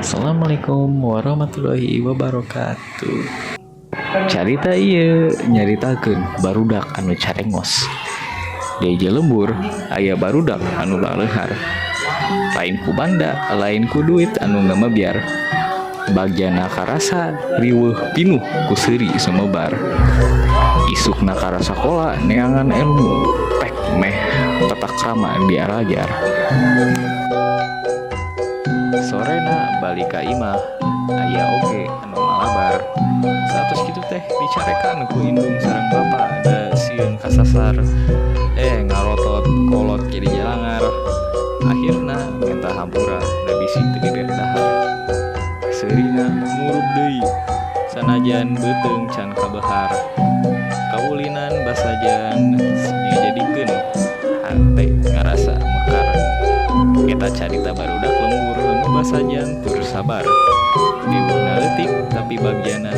Assalamualaikum warahmatullahi wabarakatuh. Carita ieu nyaritakeun barudak anu carengos. Di ieu lembur aya barudak anu laleuhar. Lain ku banda, lain ku duit anu ngamebiar. Bagjana karasa riweuh pinuh ku seuri sumebar. Isukna karasa sakola neangan ilmu, pek meh tatakrama diarajar. Sorena balik ka imah aya oge anu malabar. Satos kitu teh dicarekan ku indung sareng bapa da sieun kasasar. Ngarotot kolot jadi jalangar. Akhirna minta hampura da bisi teu diber dahar. Seurina murup deui sanajan beuteung can kabehar. Kaulinan basajan ngajadikeun hate ngarasa mekar. Kita carita barudak lembur basajan tur sabar. Diurna leutik tapi bagiana